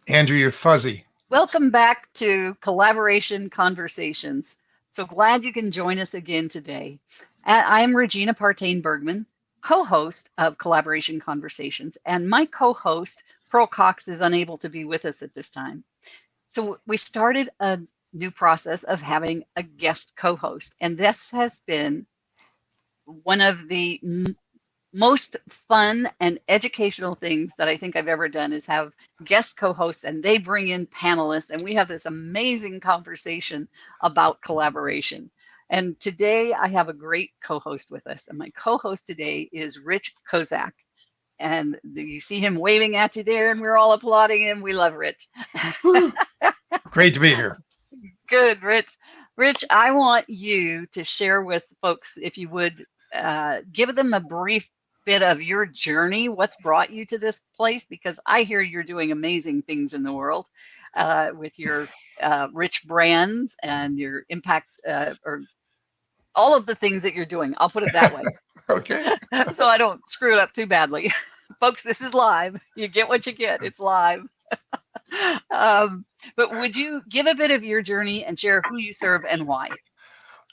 Andrew, you're fuzzy. Welcome back to Collaboration Conversations. So glad you can join us again today. I'm Regina Partain Bergman, co host of Collaboration Conversations, and my co host, Pearl Cox, is unable to be with us at this time. So we started a new process of having a guest co host, and this has been one of the most fun and educational things that I think I've ever done is have guest co-hosts and they bring in panelists and we have this amazing conversation about collaboration. And today I have a great co-host with us. And my co-host today is Rich Kozak. And you see him waving at you there and we're all applauding him. We love Rich. Great to be here. Good, Rich. Rich, I want you to share with folks, if you would, give them a brief bit of your journey, what's brought you to this place, because I hear you're doing amazing things in the world with your RichBrands and your impact or all of the things that you're doing. I'll put it that way. Okay. So I don't screw it up too badly. Folks, this is live. You get what you get. It's live. But would you give a bit of your journey and share who you serve and why?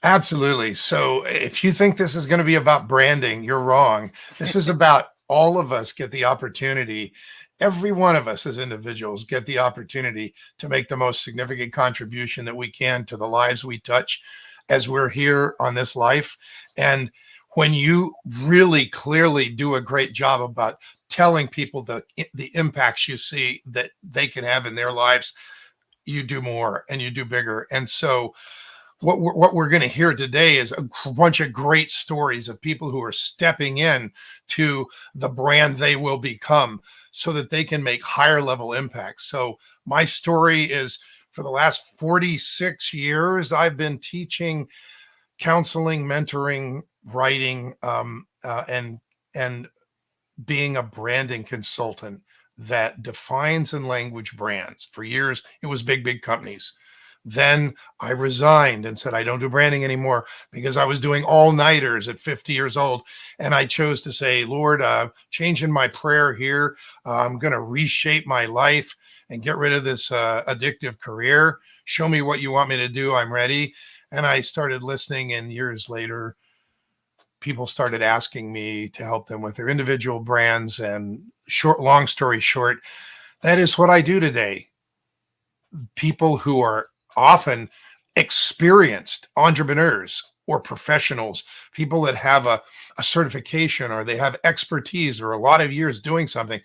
Absolutely. So if you think this is going to be about branding, you're wrong. This is about all of us get the opportunity. Every one of us as individuals get the opportunity to make the most significant contribution that we can to the lives we touch as we're here on this life. And when you really clearly do a great job about telling people the impacts you see that they can have in their lives, you do more and you do bigger. And so what we're going to hear today is a bunch of great stories of people who are stepping in to the brand they will become so that they can make higher level impacts. So my story is, for the last 46 years, I've been teaching, counseling, mentoring, writing, and being a branding consultant that defines and language brands. For years, it was big companies. Then I resigned and said, I don't do branding anymore because I was doing all-nighters at 50 years old. And I chose to say, Lord, changing my prayer here. I'm going to reshape my life and get rid of this addictive career. Show me what you want me to do. I'm ready. And I started listening. And years later, people started asking me to help them with their individual brands. And long story short, that is what I do today. People who are often experienced entrepreneurs or professionals, people that have a certification or they have expertise or a lot of years doing something,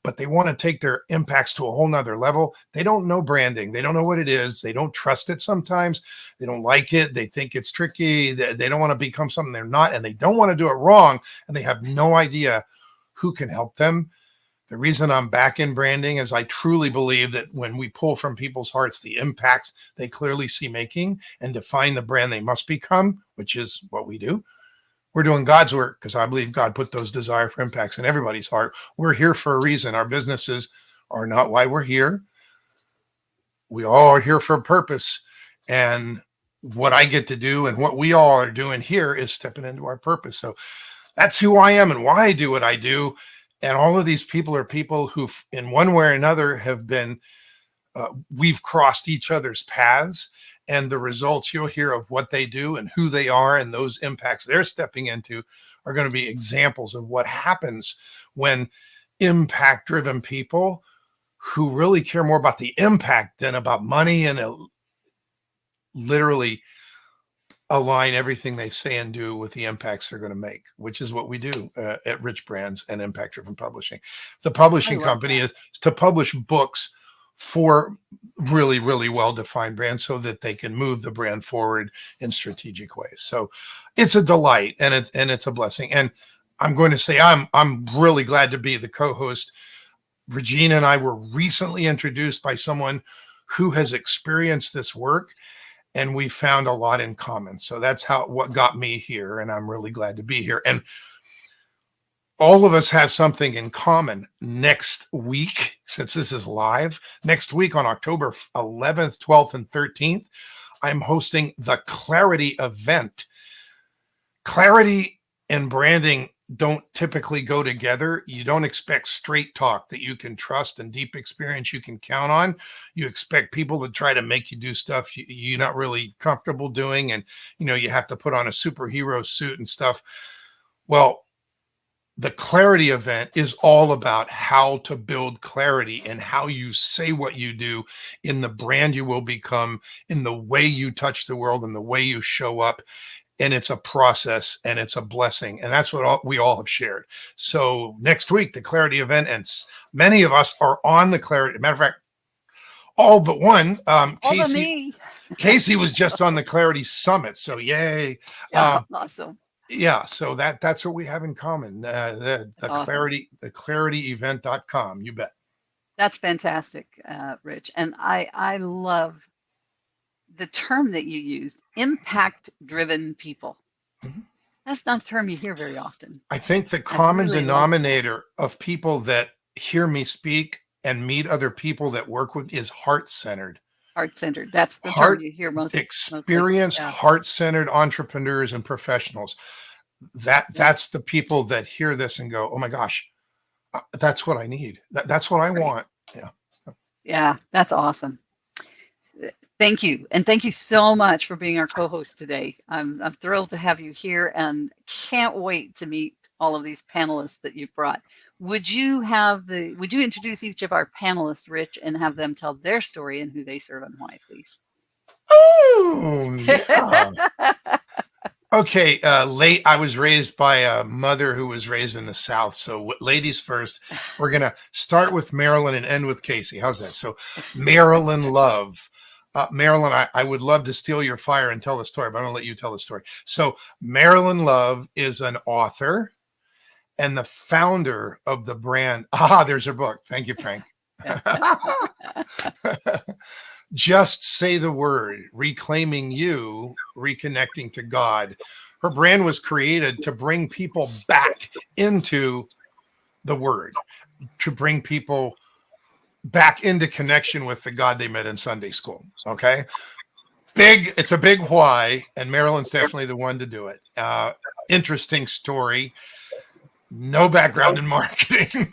but they want to take their impacts to a whole nother level. They don't know branding. They don't know what it is. They don't trust it sometimes. They don't like it. They think it's tricky. They don't want to become something they're not, and they don't want to do it wrong, and they have no idea who can help them. The reason I'm back in branding is I truly believe that when we pull from people's hearts the impacts they clearly see making and define the brand they must become, which is what we do, we're doing God's work, because I believe God put those desire for impacts in everybody's heart. We're here for a reason. Our businesses are not why we're here. We all are here for a purpose. And what I get to do and what we all are doing here is stepping into our purpose. So that's who I am and why I do what I do. And all of these people are people who, in one way or another, have been, we've crossed each other's paths. And the results you'll hear of what they do and who they are and those impacts they're stepping into are going to be examples of what happens when impact-driven people who really care more about the impact than about money and literally align everything they say and do with the impacts they're going to make, which is what we do at RichBrands and Impact Driven Publishing. The publishing company is to publish books for really, really well-defined brands so that they can move the brand forward in strategic ways. So it's a delight and it's a blessing. And I'm going to say I'm really glad to be the co-host. Regina and I were recently introduced by someone who has experienced this work, and we found a lot in common. So that's what got me here, and I'm really glad to be here. And all of us have something in common. Next week, since this is live, next week on October 11th, 12th, and 13th, I'm hosting the Clarity event. Clarity and branding don't typically go together. You don't expect straight talk that you can trust and deep experience you can count on. You expect people to try to make you do stuff you're not really comfortable doing. And, you have to put on a superhero suit and stuff. Well, the clarity event is all about how to build clarity and how you say what you do in the brand you will become, in the way you touch the world and the way you show up. And it's a process and it's a blessing. And that's what we all have shared. So next week, the clarity event, and many of us are on the clarity. Matter of fact, all but one, All but me. Casey was just on the clarity summit. So yay. Awesome. Yeah, so that's what we have in common. The awesome. clarityevent.com. You bet. That's fantastic, Rich. And I love the term that you used, impact-driven people. Mm-hmm. That's not a term you hear very often. I think the common denominator of people that hear me speak and meet other people that work with is heart-centered. Heart-centered. That's the term you hear most. Experienced, heart-centered entrepreneurs and professionals. That's the people that hear this and go, "Oh my gosh, that's what I need. That's what I want." Yeah. Yeah, that's awesome. Thank you, and thank you so much for being our co-host today. I'm thrilled to have you here, and can't wait to meet all of these panelists that you've brought. Would you introduce each of our panelists, Rich, and have them tell their story and who they serve and why, please? Oh, yeah. Okay. I was raised by a mother who was raised in the South. So ladies first. We're going to start with Marilyn and end with Casey. How's that? So Marilyn Love. Marilyn, I would love to steal your fire and tell the story, but I'm going to let you tell the story. So Marilyn Love is an author and the founder of the brand. There's her book. Thank you, Frank. Just Say the Word, Reclaiming You, Reconnecting to God. Her brand was created to bring people back into the Word, to bring people back into connection with the God they met in Sunday school. Okay. It's a big why. And Marilyn's definitely the one to do it. Interesting story. No background in marketing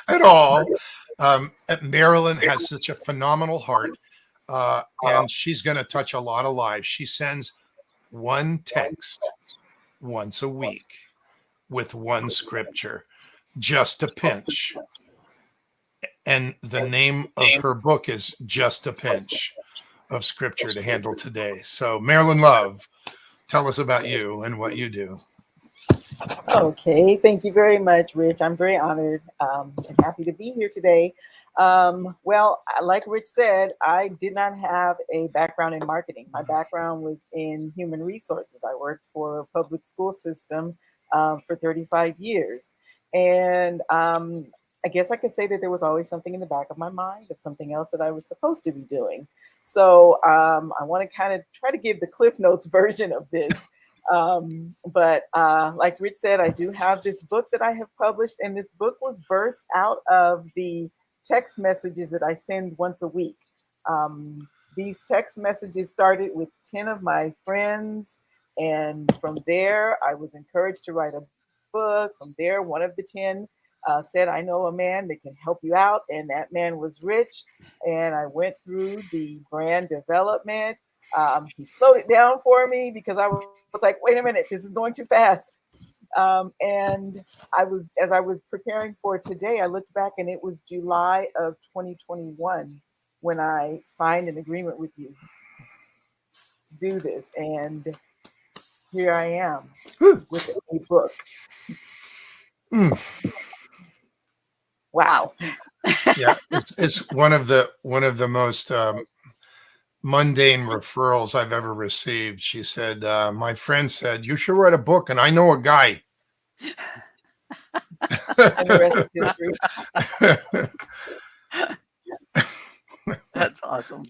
at all. Marilyn has such a phenomenal heart. And she's going to touch a lot of lives. She sends one text once a week with one scripture, just a pinch. And the name of her book is Just a Pinch of Scripture to Handle Today. So Marilyn Love, tell us about you and what you do. Okay, thank you very much, Rich. I'm very honored and happy to be here today. Well, like Rich said, I did not have a background in marketing. My background was in human resources. I worked for a public school system for 35 years. And I guess I could say that there was always something in the back of my mind of something else that I was supposed to be doing. So I want to kind of try to give the Cliff Notes version of this. But like Rich said, I do have this book that I have published, and this book was birthed out of the text messages that I send once a week. These text messages started with 10 of my friends, and from there, I was encouraged to write a book. From there, one of the 10 said, I know a man that can help you out, and that man was Rich, and I went through the brand development. He slowed it down for me because I was like, wait a minute, this is going too fast. And as I was preparing for today, I looked back and it was July of 2021 when I signed an agreement with you to do this. And here I am with a book. Wow. Yeah, it's one of the most mundane referrals I've ever received. She said, my friend said, you should write a book, and I know a guy. And the rest is history. That's awesome.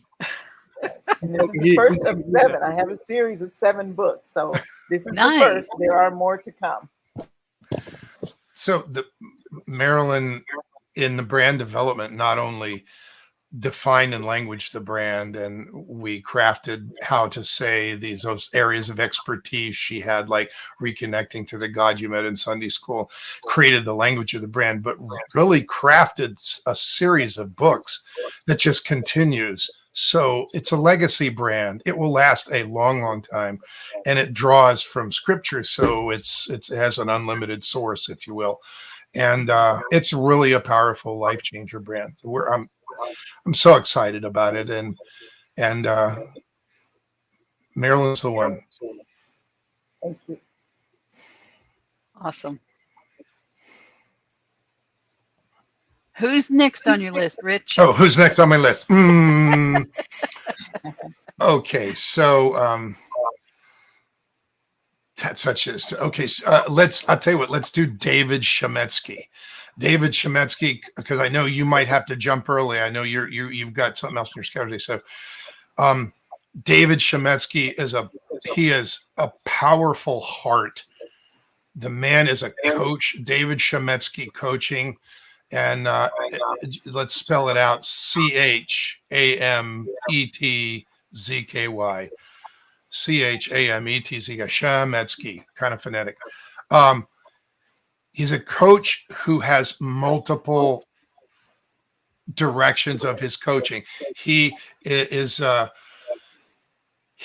Yes. And this is the first of 7. I have a series of 7 books. So this is the first. There are more to come. So Marilyn, in the brand development, not only defined and language the brand, and we crafted how to say those areas of expertise she had, like reconnecting to the God you met in Sunday school, created the language of the brand, but really crafted a series of books that just continues. So it's a legacy brand. It will last a long, long time, and it draws from scripture. So it has an unlimited source, if you will. And it's really a powerful life changer brand. I'm so excited about it, and Marilyn's the one. Thank you. Awesome. Who's next on your list, Rich? Oh, who's next on my list? Okay, so that's such as okay. I'll tell you what. Let's do David Chametzky. David Chametzky, because I know you might have to jump early. I know you've got something else in your schedule. So, David Chametzky is a powerful heart. The man is a coach. David Chametzky Coaching, and let's spell it out: CHAMETZKY. CHAMETZKY. Chametzky, kind of phonetic. He's a coach who has multiple directions of his coaching. He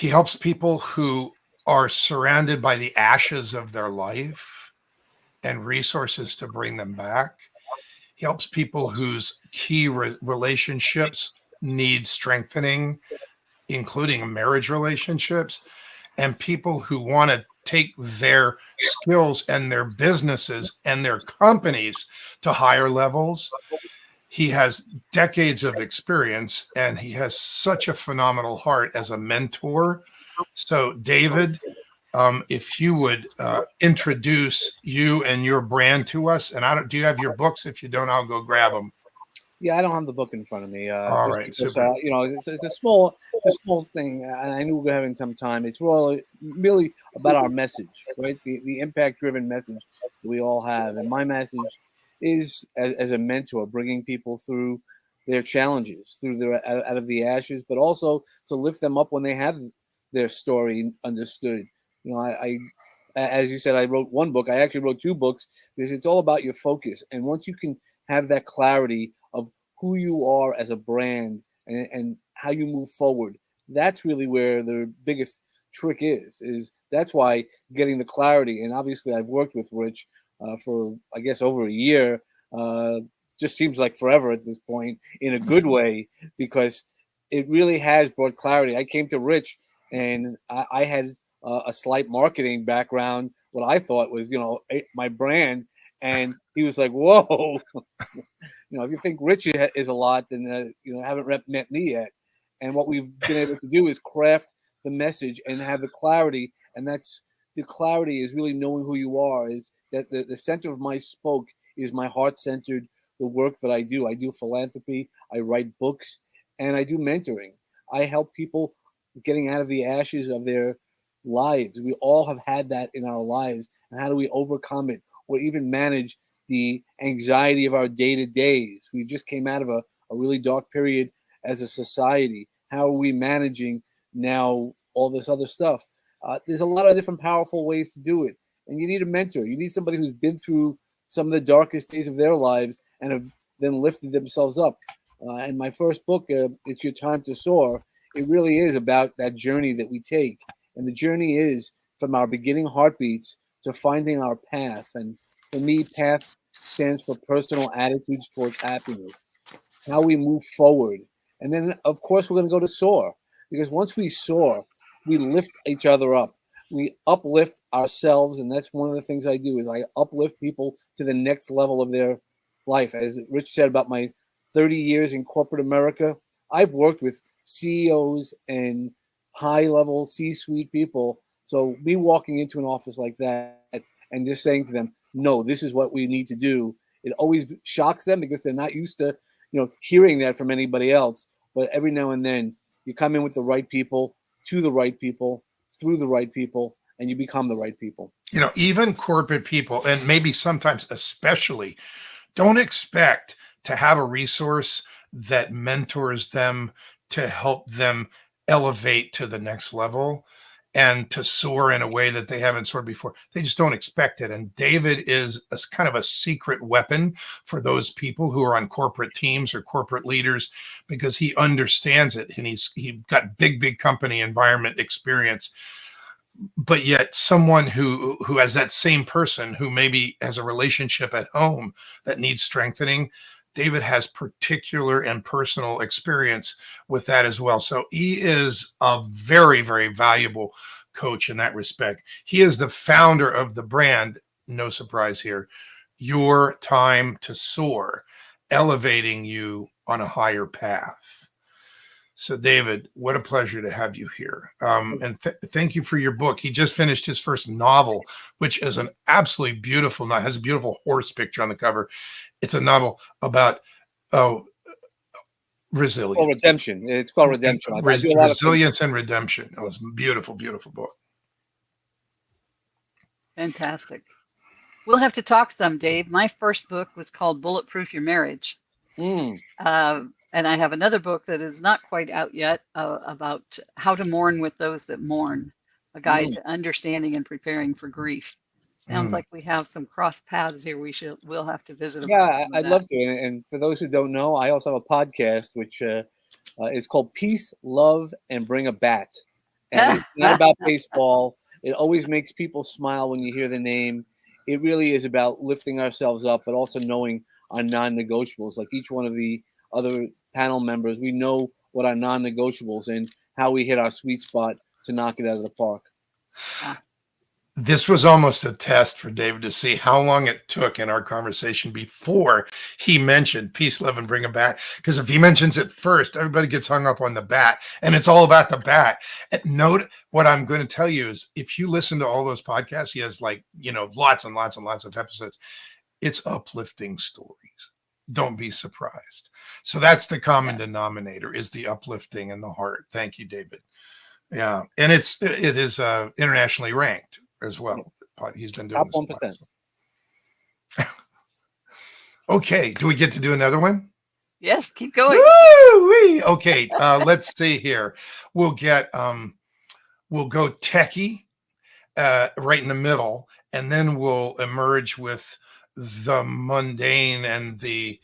helps people who are surrounded by the ashes of their life and resources to bring them back. He helps people whose key relationships need strengthening, including marriage relationships, and people who want to take their skills and their businesses and their companies to higher levels. He has decades of experience, and he has such a phenomenal heart as a mentor. So, David, if you would introduce you and your brand to us, and do you have your books? If you don't, I'll go grab them. Yeah, I don't have the book in front of me. All right, because, super. it's a small thing, and I knew we were having some time. It's really about our message, right? The impact-driven message that we all have, and my message is as a mentor, bringing people through their challenges, out of the ashes, but also to lift them up when they have their story understood. I as you said, I wrote one book. I actually wrote two books because it's all about your focus, and once you can have that clarity of who you are as a brand and how you move forward, that's really where the biggest trick is that's why getting the clarity. And obviously I've worked with Rich for I guess over a year, just seems like forever at this point, in a good way, because it really has brought clarity. I came to Rich and I had a slight marketing background, what I thought was my brand, and he was like, whoa. If you think Rich is a lot, then haven't met me yet. And what we've been able to do is craft the message and have the clarity. And that's the clarity is really knowing who you are. Is that the center of my spoke is my heart-centered, the work that I do. I do philanthropy, I write books, and I do mentoring. I help people getting out of the ashes of their lives. We all have had that in our lives. And how do we overcome it or even manage the anxiety of our day-to-days? We just came out of a really dark period as a society. How are we managing now all this other stuff? There's a lot of different powerful ways to do it. And you need a mentor. You need somebody who's been through some of the darkest days of their lives and have then lifted themselves up. And my first book, It's Your Time to Soar, it really is about that journey that we take. And the journey is from our beginning heartbeats to finding our path. And for me, path stands for personal attitudes towards happiness, how we move forward. And then, of course, we're going to go to SOAR, because once we soar, we lift each other up. We uplift ourselves, and that's one of the things I do is I uplift people to the next level of their life. As Rich said about my 30 years in corporate America, I've worked with CEOs and high-level C-suite people. So me walking into an office like that and just saying to them, no, this is what we need to do, it always shocks them because they're not used to, hearing that from anybody else. But every now and then you come in with the right people, to the right people, through the right people, and you become the right people. Even corporate people, and maybe sometimes especially, don't expect to have a resource that mentors them to help them elevate to the next level and to soar in a way that they haven't soared before. They just don't expect it. And David is a kind of a secret weapon for those people who are on corporate teams or corporate leaders, because he understands it, and he got big company environment experience. But yet someone who has that same person who maybe has a relationship at home that needs strengthening, David has particular and personal experience with that as well. So he is a very, very valuable coach in that respect. He is the founder of the brand, no surprise here, Your Time to Soar, elevating you on a higher path. So David, what a pleasure to have you here. And thank you for your book. He just finished his first novel, which is an absolutely beautiful, has a beautiful horse picture on the cover. It's a novel about resilience. Oh, redemption. It's called Redemption. Resilience and redemption. It was a beautiful, beautiful book. Fantastic. We'll have to talk some, Dave. My first book was called Bulletproof Your Marriage. And I have another book that is not quite out yet about how to mourn with those that mourn, a guide to understanding and preparing for grief. Sounds like we have some cross paths here. We'll have to visit. Yeah, I'd love to. And for those who don't know, I also have a podcast which is called Peace, Love, and Bring a Bat. And it's not about baseball. It always makes people smile when you hear the name. It really is about lifting ourselves up, but also knowing our non-negotiables. Like each one of the other panel members, we know what our non-negotiables and how we hit our sweet spot to knock it out of the park. This was almost a test for David to see how long it took in our conversation before he mentioned Peace, Love, and Bring a Bat. Because if he mentions it first, everybody gets hung up on the bat, and it's all about the bat. And note what I'm going to tell you is, if you listen to all those podcasts, he has lots and lots and lots of episodes. It's uplifting stories. Don't be surprised. So that's the common denominator, is the uplifting and the heart. Thank you, David. Yeah. And it is internationally ranked as well. He's been doing Top this 1%. Okay. Do we get to do another one? Yes, keep going. Woo-wee. Okay. Let's see here. We'll go techie right in the middle, and then we'll emerge with the mundane and the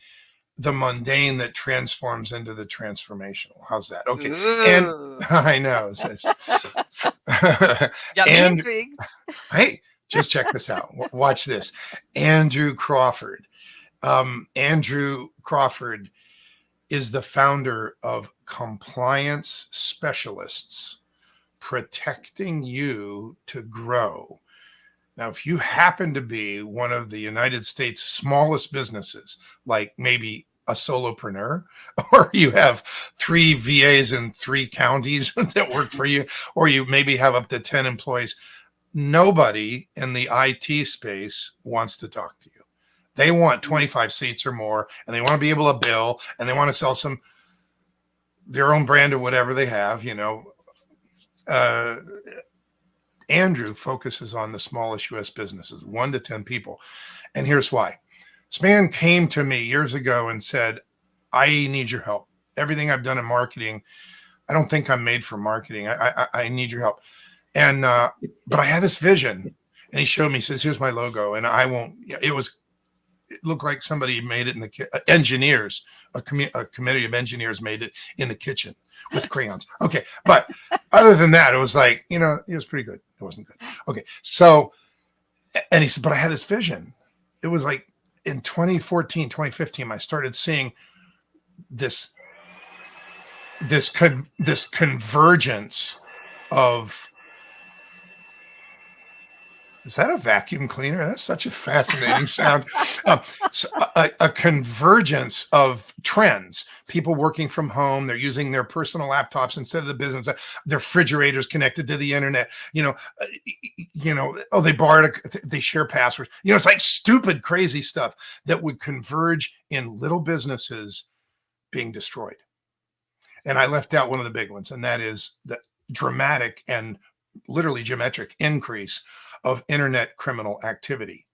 mundane that transforms into the transformational. How's that? Okay. Ooh. And I know. And hey, just check this out. Watch this. Andrew Crawford. Andrew Crawford is the founder of Compliance Specialists, protecting you to grow. Now, if you happen to be one of the United States' smallest businesses, like maybe a solopreneur, or you have 3 VAs in 3 counties that work for you, or you maybe have up to 10 employees, nobody in the IT space wants to talk to you. They want 25 seats or more, and they want to be able to bill, and they want to sell their own brand or whatever they have, Andrew focuses on the smallest U.S. businesses, 1 to 10 people. And here's why. This man came to me years ago and said, I need your help. Everything I've done in marketing, I don't think I'm made for marketing. I need your help. And, but I had this vision, and he showed me, he says, here's my logo. And it looked like somebody made it in the engineers, a committee of engineers made it in the kitchen with crayons. Okay. But other than that, it was like, it was pretty good. It wasn't good. Okay. So, and he said, but I had this vision. It was like in 2014, 2015, I started seeing this convergence of, is that a vacuum cleaner? That's such a fascinating sound. So a convergence of trends. People working from home, they're using their personal laptops instead of the business. Their refrigerators connected to the internet. They share passwords. It's like stupid, crazy stuff that would converge in little businesses being destroyed. And I left out one of the big ones, and that is the dramatic and literally geometric increase of internet criminal activity,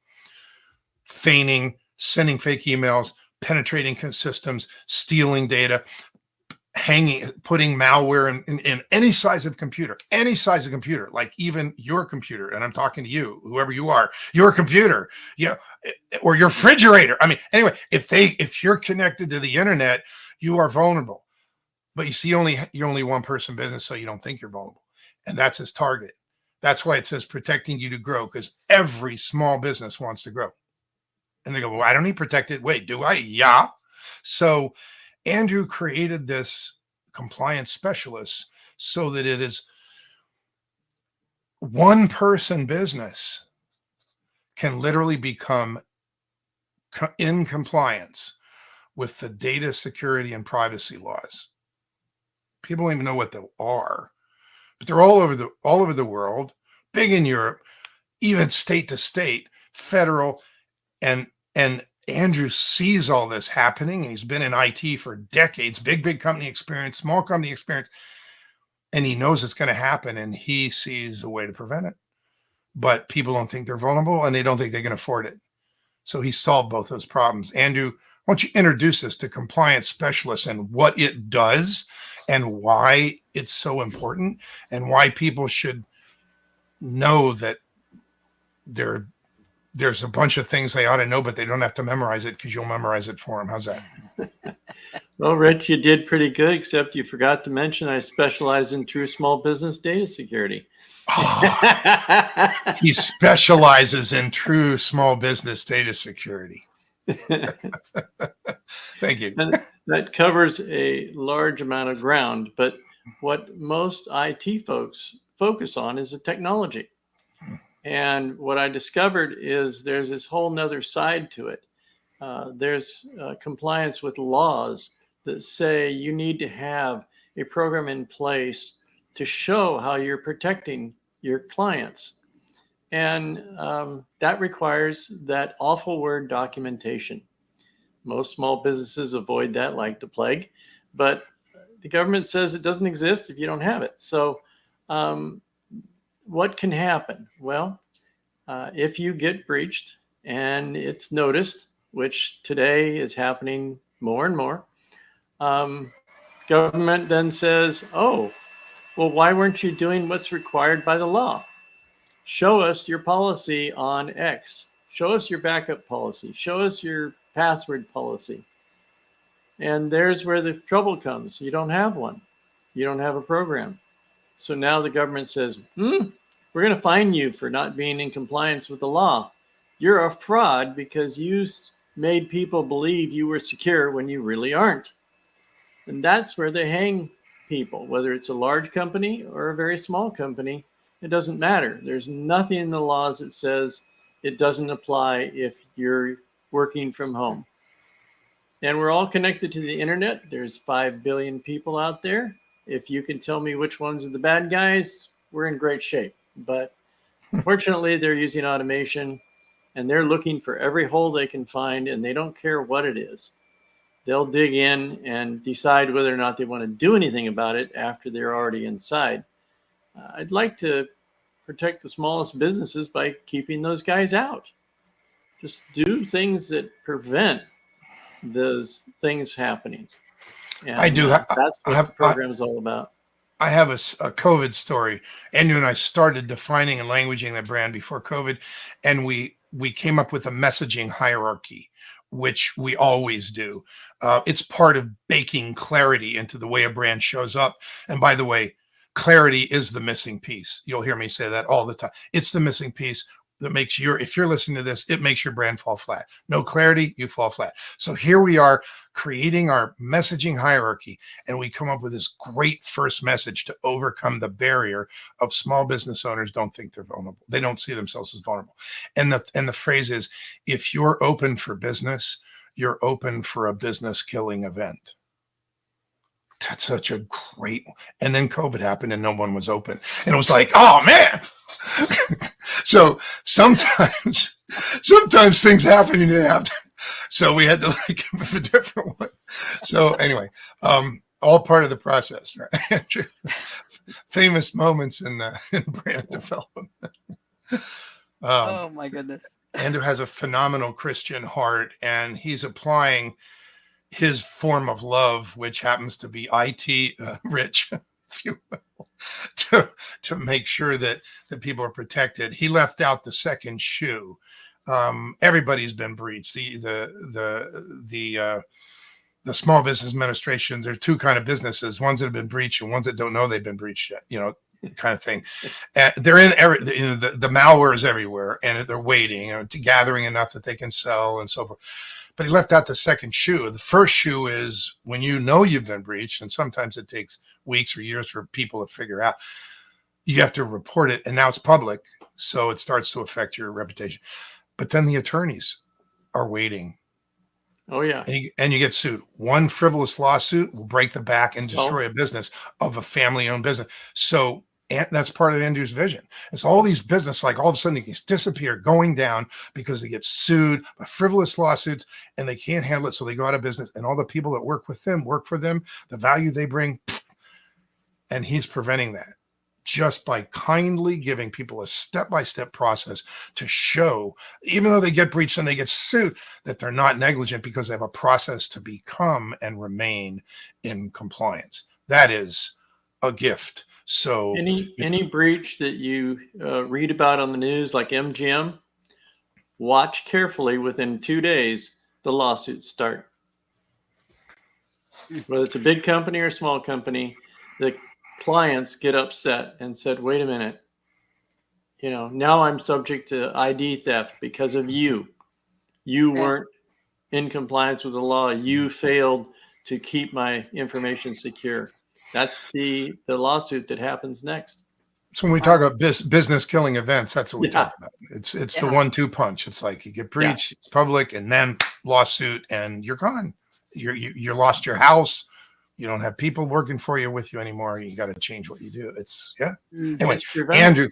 feigning, sending fake emails, penetrating systems, stealing data, putting malware in any size of computer, like even your computer. And I'm talking to you, whoever you are, your computer, or your refrigerator. I mean, anyway, if you're connected to the internet, you are vulnerable. But you see, you're only one person business, so you don't think you're vulnerable. And that's his target. That's why it says protecting you to grow, because every small business wants to grow. And they go, well, I don't need protected. Wait, do I? Yeah. So Andrew created this compliance specialist so that it is one person business can literally become in compliance with the data security and privacy laws. People don't even know what they are, but they're all over the world, big in Europe, even state to state, federal, and Andrew sees all this happening, and he's been in IT for decades, big company experience, small company experience, and he knows it's going to happen, and he sees a way to prevent it. But people don't think they're vulnerable, and they don't think they can afford it. So he solved both those problems. Andrew, why don't you introduce us to compliance specialists and what it does and why it's so important and why people should know that there's a bunch of things they ought to know, but they don't have to memorize it because you'll memorize it for them. How's that? Well, Rich, you did pretty good, except you forgot to mention I specialize in true small business data security. Oh, he specializes in true small business data security. Thank you. And that covers a large amount of ground, but what most IT folks focus on is the technology. And what I discovered is there's this whole nother side to it. There's compliance with laws that say you need to have a program in place to show how you're protecting your clients. And that requires that awful word documentation. Most small businesses avoid that like the plague, but the government says it doesn't exist if you don't have it. So what can happen? Well, if you get breached and it's noticed, which today is happening more and more, government then says, oh, well, why weren't you doing what's required by the law? Show us your policy on X. Show us your backup policy. Show us your password policy. And there's where the trouble comes. You don't have one. You don't have a program. So now the government says, we're going to fine you for not being in compliance with the law. You're a fraud because you made people believe you were secure when you really aren't. And that's where they hang people, whether it's a large company or a very small company. It doesn't matter. There's nothing in the laws that says it doesn't apply if you're working from home. And we're all connected to the internet. There's 5 billion people out there. If you can tell me which ones are the bad guys, we're in great shape. But fortunately, they're using automation and they're looking for every hole they can find, and they don't care what it is. They'll dig in and decide whether or not they want to do anything about it after they're already inside. I'd like to protect the smallest businesses by keeping those guys out. Just do things that prevent those things happening. And I do. That's what the program is all about. I have a COVID story. Andrew and I started defining and languaging the brand before COVID, and we came up with a messaging hierarchy, which we always do. It's part of baking clarity into the way a brand shows up. And by the way, clarity is the missing piece. You'll hear me say that all the time. It's the missing piece that makes if you're listening to this, it makes your brand fall flat. No clarity, you fall flat. So here we are creating our messaging hierarchy, and we come up with this great first message to overcome the barrier of small business owners don't think they're vulnerable. They don't see themselves as vulnerable. And the phrase is, if you're open for business, you're open for a business killing event. That's such a great one. And then COVID happened and no one was open. And it was like, oh man. So sometimes things happen you didn't have to. So we had to give them a different one. So anyway, all part of the process, right? Famous moments in brand development. Oh my goodness. Andrew has a phenomenal Christian heart, and he's applying his form of love, which happens to be IT rich, if you will, to make sure that people are protected. He left out the second shoe. Everybody's been breached. The Small Business Administration, there's two kind of businesses, ones that have been breached and ones that don't know they've been breached yet, kind of thing. They're in the malware is everywhere, and they're waiting to gathering enough that they can sell and so forth. But he left out the second shoe. The first shoe is when you know you've been breached, and sometimes it takes weeks or years for people to figure out. You have to report it, and now it's public, so it starts to affect your reputation. But then the attorneys are waiting. Oh, yeah. And you get sued. One frivolous lawsuit will break the back and destroy a business of a family-owned business. So that's part of Andrew's vision. It's all these business, like all of a sudden, they disappear, going down because they get sued by frivolous lawsuits and they can't handle it. So they go out of business. And all the people that work for them, the value they bring. And he's preventing that just by kindly giving people a step-by-step process to show, even though they get breached and they get sued, that they're not negligent because they have a process to become and remain in compliance. That is a gift. So any breach that you read about on the news, like MGM, watch carefully. Within 2 days, the lawsuits start. Whether it's a big company or a small company, the clients get upset and said, wait a minute, now I'm subject to ID theft because of you. You weren't in compliance with the law. You failed to keep my information secure. That's the lawsuit that happens next. So when we talk about business killing events, that's what we talk about. It's the 1-2 punch. It's like you get breached, it's public, and then lawsuit, and you're gone. You lost your house. You don't have people working for you with you anymore. You got to change what you do. It's Anyway, Andrew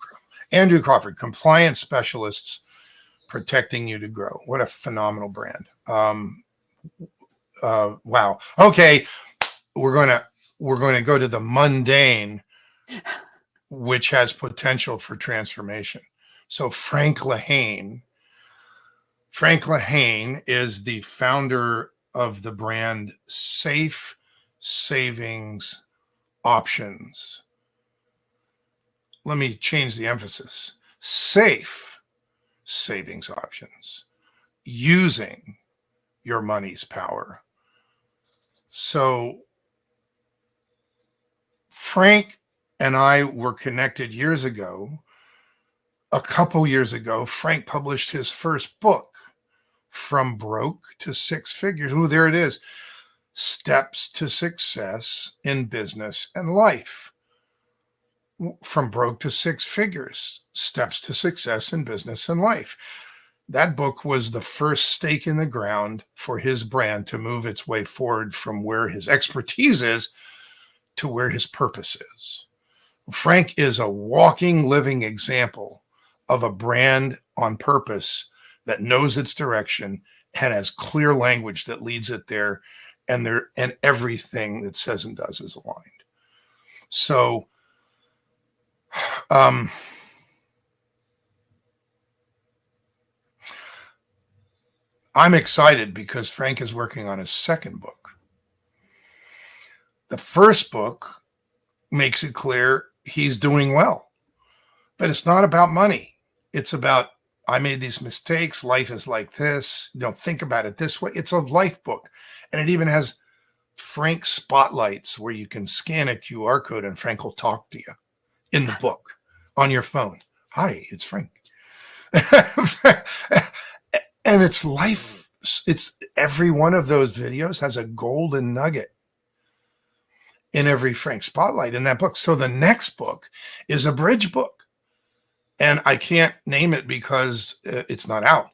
Crawford, compliance specialists protecting you to grow. What a phenomenal brand. Wow. Okay. We're going to go to the mundane, which has potential for transformation. So Frank Lehane is the founder of the brand Safe Savings Options. Let me change the emphasis. Safe savings options, using your money's power. So Frank and I were connected years ago. A couple years ago, Frank published his first book, From Broke to Six Figures. Ooh, there it is. Steps to Success in Business and Life. From Broke to Six Figures, Steps to Success in Business and Life. That book was the first stake in the ground for his brand to move its way forward from where his expertise is to where his purpose is. Frank is a walking, living example of a brand on purpose that knows its direction and has clear language that leads it there, and everything that says and does is aligned. So, I'm excited because Frank is working on his second book. The first book makes it clear he's doing well, but it's not about money. It's about, I made these mistakes. Life is like this. Think about it this way. It's a life book. And it even has Frank spotlights where you can scan a QR code and Frank will talk to you in the book on your phone. Hi, it's Frank. And it's life. It's every one of those videos has a golden nugget in every Frank spotlight in that book. So the next book is a bridge book. And I can't name it because it's not out,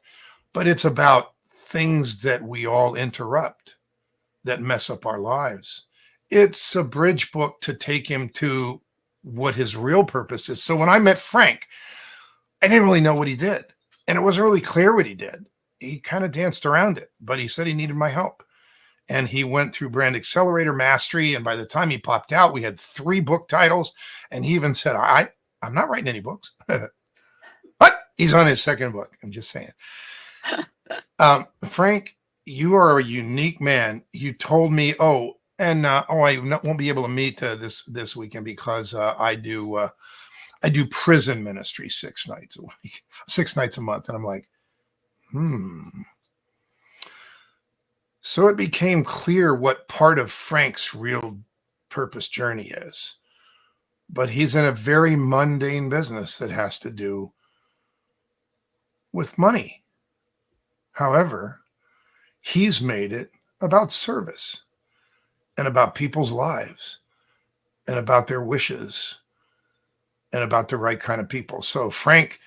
but it's about things that we all interrupt that mess up our lives. It's a bridge book to take him to what his real purpose is. So when I met Frank, I didn't really know what he did. And it wasn't really clear what he did. He kind of danced around it, but he said he needed my help. And he went through Brand Accelerator Mastery. And by the time he popped out, we had 3 book titles. And he even said, I'm not writing any books. What? He's on his second book. I'm just saying. Frank, you are a unique man. You told me, I won't be able to meet this weekend because I do prison ministry 6 nights a week, 6 nights a month. And I'm like, So it became clear what part of Frank's real purpose journey is. But he's in a very mundane business that has to do with money. However, he's made it about service and about people's lives and about their wishes and about the right kind of people. So Frank,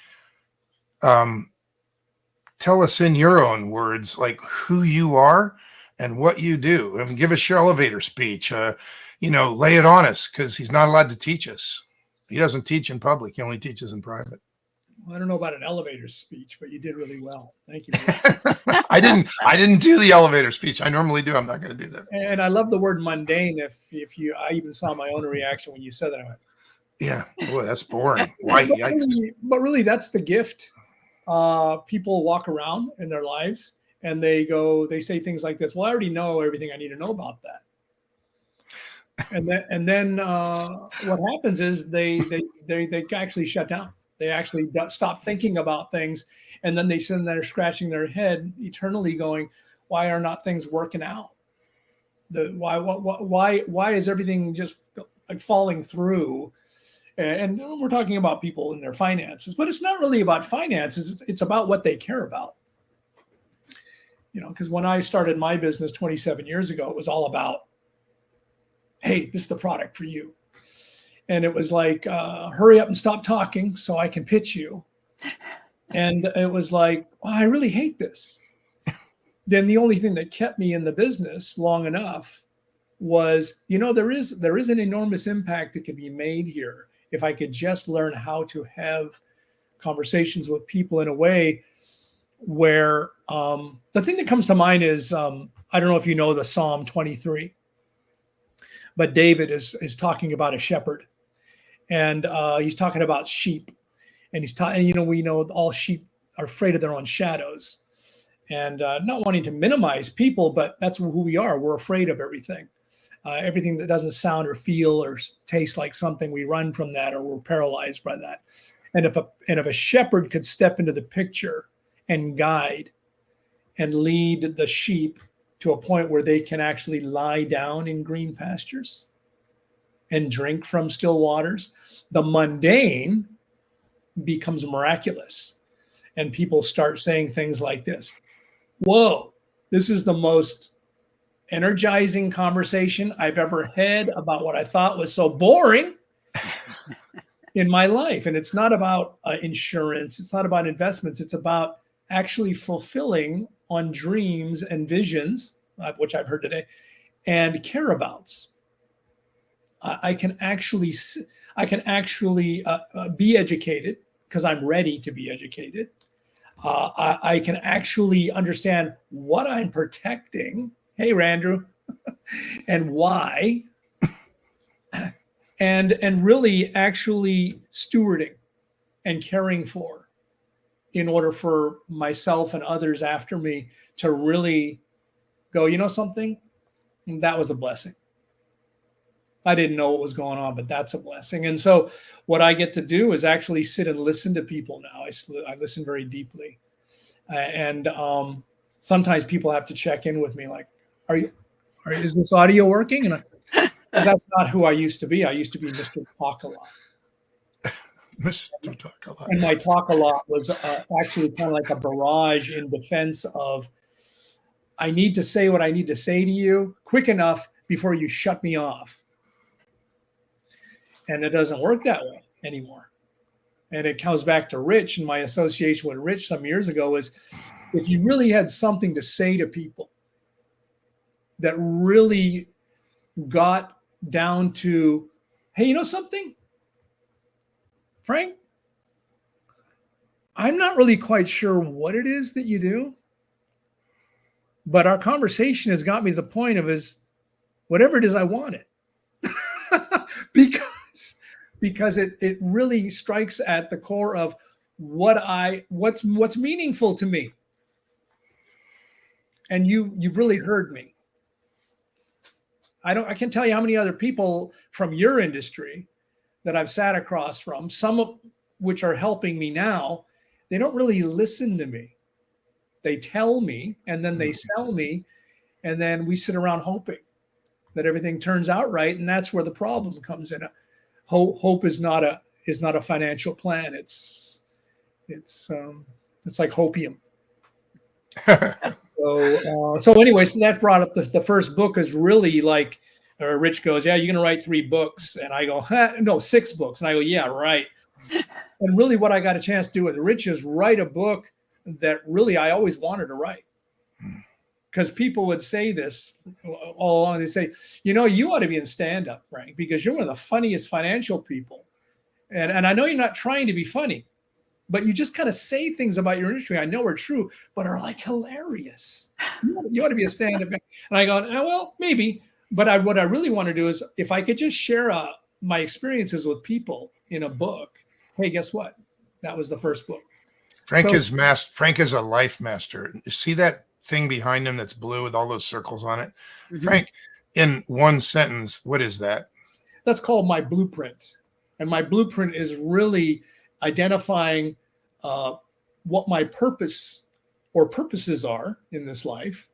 tell us in your own words, like who you are and what you do. I mean, give us your elevator speech, lay it on us, because he's not allowed to teach us. He doesn't teach in public. He only teaches in private. Well, I don't know about an elevator speech, but you did really well. Thank you. I didn't do the elevator speech. I normally do. I'm not going to do that. And I love the word mundane. I even saw my own reaction when you said that. I went, yeah, boy, that's boring. Why? But really, that's the gift. People walk around in their lives and they say things like this. Well, I already know everything I need to know about that. And then what happens is they actually shut down. They actually stop thinking about things, and then they sit there scratching their head eternally, going, "Why are not things working out? Why is everything just like falling through?" And we're talking about people in their finances, but it's not really about finances. It's about what they care about. Because when I started my business 27 years ago, it was all about, hey, this is the product for you. And it was like, hurry up and stop talking so I can pitch you. And it was like, I really hate this. Then the only thing that kept me in the business long enough was, there is an enormous impact that could be made here if I could just learn how to have conversations with people in a way where the thing that comes to mind is, I don't know if you know the Psalm 23, but David is talking about a shepherd. And he's talking about sheep, and we know all sheep are afraid of their own shadows, and not wanting to minimize people, but that's who we are. We're afraid of everything. Everything that doesn't sound or feel or taste like something, we run from that, or we're paralyzed by that. And if a shepherd could step into the picture and guide and lead the sheep to a point where they can actually lie down in green pastures and drink from still waters, the mundane becomes miraculous. And people start saying things like this. Whoa, this is the most energizing conversation I've ever had about what I thought was so boring in my life. And it's not about insurance. It's not about investments. It's about actually fulfilling on dreams and visions, which I've heard today, and careabouts. I can actually be educated because I'm ready to be educated. I can actually understand what I'm protecting. Hey, Randrew, and why, and really actually stewarding and caring for, in order for myself and others after me to really go, something, that was a blessing. I didn't know what was going on, but that's a blessing. And so what I get to do is actually sit and listen to people now. I listen very deeply. And sometimes people have to check in with me like, is this audio working? And because that's not who I used to be. I used to be Mr. Talk a Lot. Mr. Talk a Lot. And my talk a lot was actually kind of like a barrage in defense of, I need to say what I need to say to you quick enough before you shut me off. And it doesn't work that way anymore. And it comes back to Rich, and my association with Rich some years ago was, if you really had something to say to people that really got down to, hey, you know something, Frank, I'm not really quite sure what it is that you do, but our conversation has got me to the point of whatever it is, I want it. because it really strikes at the core of what's meaningful to me. And you've really heard me. I can't tell you how many other people from your industry that I've sat across from, some of which are helping me now. They don't really listen to me. They tell me, and then they sell me, and then we sit around hoping that everything turns out right. And that's where the problem comes in. Hope is not a financial plan. It's like hopium. So anyway, so that brought up the first book is really like, Rich goes, yeah, you're going to write 3 books. And I go, no, 6 books. And I go, yeah, right. And really what I got a chance to do with Rich is write a book that really I always wanted to write. Because people would say this all along. They say, you ought to be in stand-up, Frank, because you're one of the funniest financial people. And I know you're not trying to be funny, but you just kind of say things about your industry I know are true, but are like hilarious. You ought to be a stand-up. And I go, well, maybe. But what I really want to do is if I could just share my experiences with people in a book. Hey, guess what? That was the first book. Frank is a life master. You see that thing behind him that's blue with all those circles on it? Mm-hmm. Frank, in one sentence, what is that? That's called my blueprint. And my blueprint is really identifying what my purpose or purposes are in this life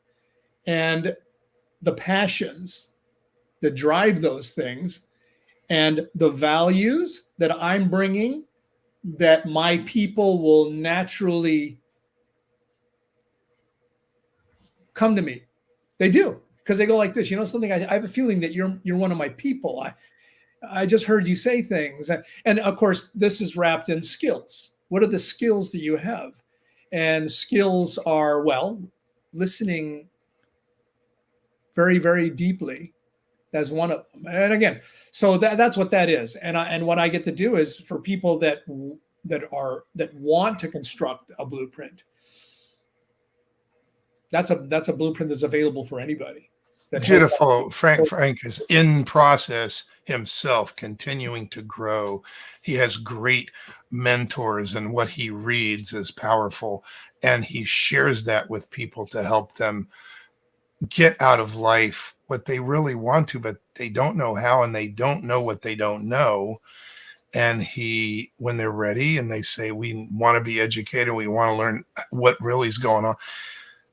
and the passions that drive those things and the values that I'm bringing that my people will naturally come to me. They do, because they go like this, something, I have a feeling that you're one of my people. I just heard you say things. And of course, this is wrapped in skills. What are the skills that you have? And skills are, listening very, very deeply as one of them. And again, so that's what that is. And what I get to do is for people that want to construct a blueprint. That's a blueprint that's available for anybody. Beautiful. Frank is in process himself, continuing to grow. He has great mentors, and what he reads is powerful. And he shares that with people to help them get out of life what they really want to, but they don't know how, and they don't know what they don't know. And when they're ready and they say, we want to be educated, we want to learn what really is going on,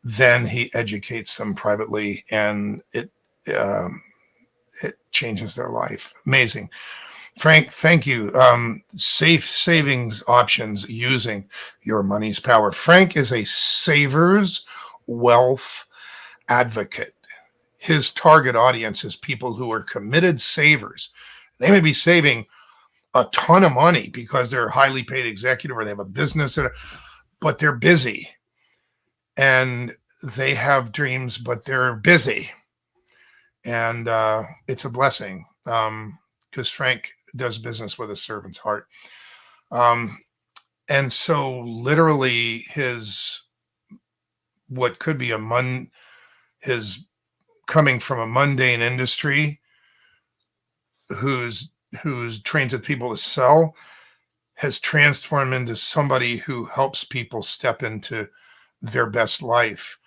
then he educates them privately, and it changes their life. Amazing. Frank, thank you. Safe savings options using your money's power. Frank is a saver's wealth advocate. His target audience is people who are committed savers. They may be saving a ton of money because they're a highly paid executive or they have a business, but they're busy. And they have dreams, but they're busy. And it's a blessing because Frank does business with a servant's heart. And so literally what could be his coming from a mundane industry who's trains with people to sell has transformed into somebody who helps people step into their best life,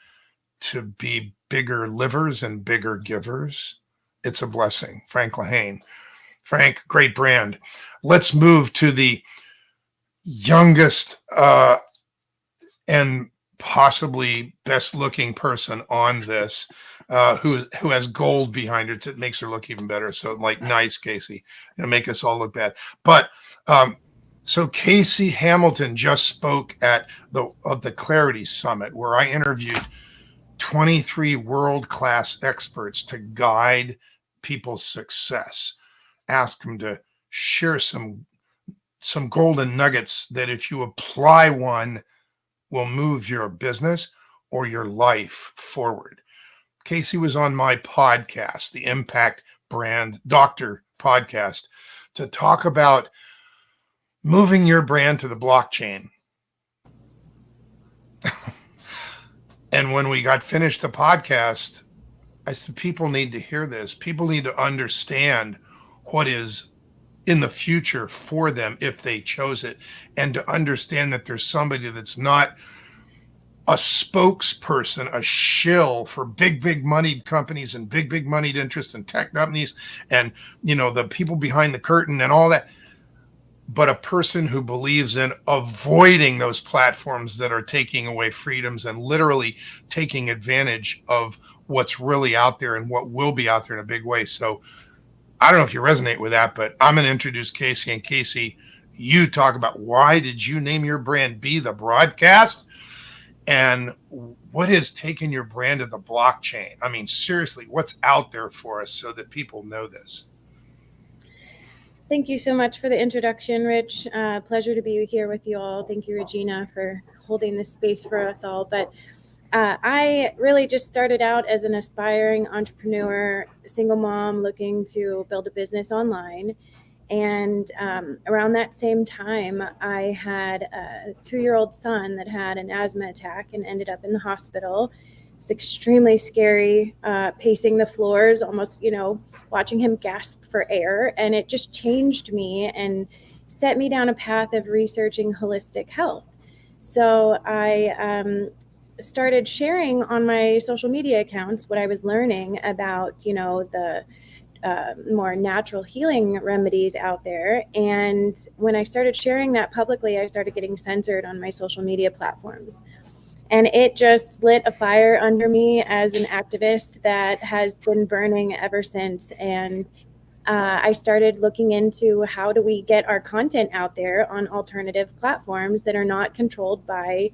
to be bigger livers and bigger givers. It's a blessing. Frank Lehane. Frank, great brand. Let's move to the youngest and possibly best looking person on this, who has gold behind her that makes her look even better. So like, nice, Casey, make us all look bad. But so Casey Hamilton just spoke at the Clarity Summit, where I interviewed 23 world-class experts to guide people's success. Ask them to share some golden nuggets that if you apply one will move your business or your life forward. Casey was on my podcast, the Impact Brand Doctor podcast, to talk about moving your brand to the blockchain. And when we got finished the podcast, I said, people need to hear this. People need to understand what is in the future for them if they chose it, and to understand that there's somebody that's not a spokesperson, a shill for big moneyed companies and big moneyed interest in tech companies and, the people behind the curtain and all that, but a person who believes in avoiding those platforms that are taking away freedoms and literally taking advantage of what's really out there and what will be out there in a big way. So I don't know if you resonate with that, but I'm going to introduce Casey. And Casey, you talk about, why did you name your brand Be the Broadcast? And what has taken your brand to the blockchain? I mean, seriously, what's out there for us so that people know this? Thank you so much for the introduction, Rich. Pleasure to be here with you all. Thank you, Regina, for holding this space for us all. But I really just started out as an aspiring entrepreneur, single mom looking to build a business online. And around that same time, I had a 2-year-old son that had an asthma attack and ended up in the hospital. It's extremely scary, pacing the floors, almost, watching him gasp for air. And it just changed me and set me down a path of researching holistic health. So I started sharing on my social media accounts what I was learning about, the more natural healing remedies out there. And when I started sharing that publicly, I started getting censored on my social media platforms. And it just lit a fire under me as an activist that has been burning ever since. And I started looking into, how do we get our content out there on alternative platforms that are not controlled by